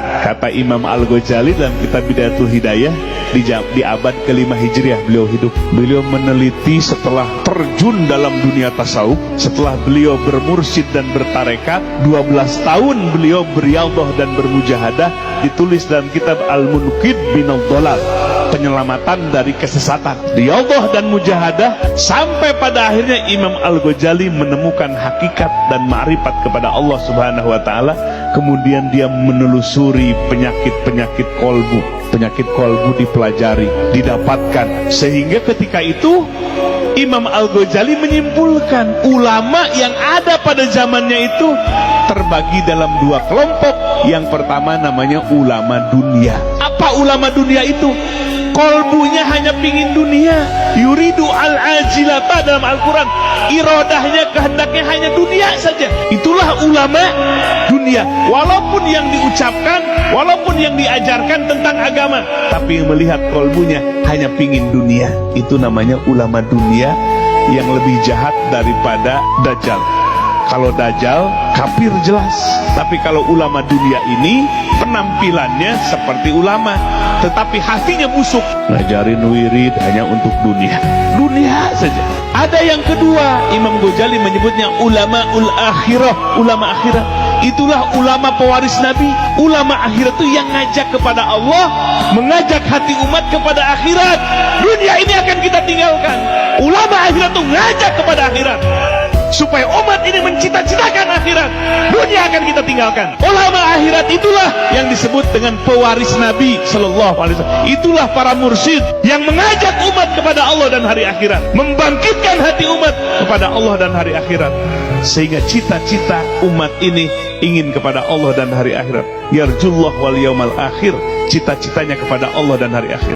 Kata Imam Al-Ghazali dalam kitab Bidayatul Hidayah, di abad ke-5 Hijriah beliau hidup. Beliau meneliti setelah terjun dalam dunia tasawuf, setelah beliau bermursyid dan bertarekat, 12 tahun beliau beriadah dan bermujahadah, ditulis dalam kitab Al-Munqidh Minadh Dhalal, penyelamatan dari kesesatan. Riyadhah dan mujahadah sampai pada akhirnya Imam Al-Ghazali menemukan hakikat dan ma'rifat kepada Allah Subhanahu wa taala. Kemudian dia menelusuri penyakit-penyakit kolbu. Penyakit kolbu dipelajari, didapatkan, sehingga ketika itu Imam Al-Ghazali menyimpulkan ulama yang ada pada zamannya itu terbagi dalam 2 kelompok. Yang pertama namanya ulama dunia. Apa ulama dunia itu? Kolbunya hanya pingin dunia, yuridu al-ajilata dalam Al-Quran, irodahnya, kehendaknya hanya dunia saja. Itulah ulama dunia. Walaupun yang diucapkan, walaupun yang diajarkan tentang agama, tapi melihat kolbunya hanya pingin dunia. Itu namanya ulama dunia, yang lebih jahat daripada Dajjal. Kalau Dajjal kafir jelas, tapi kalau ulama dunia ini penampilannya seperti ulama, tetapi hatinya busuk, ngajarin wirid hanya untuk dunia saja. Ada yang kedua, Imam Ghazali menyebutnya ulama akhirah. Ulama akhirah itulah ulama pewaris Nabi. Ulama akhirat itu yang ngajak kepada Allah, mengajak hati umat kepada akhirat. Dunia ini akan kita tinggalkan. Ulama akhirat itu ngajak kepada akhirat, supaya umat ini mencita-citakan akhirat. Dunia akan kita tinggalkan. Ulama akhirat itulah yang disebut dengan pewaris Nabi Sallallahu Alaihi Wasallam. Itulah para mursyid yang mengajak umat kepada Allah dan hari akhirat, membangkitkan hati umat kepada Allah dan hari akhirat, sehingga cita-cita umat ini ingin kepada Allah dan hari akhirat. Yarjullah wal yaumal akhir, cita-citanya kepada Allah dan hari akhirat.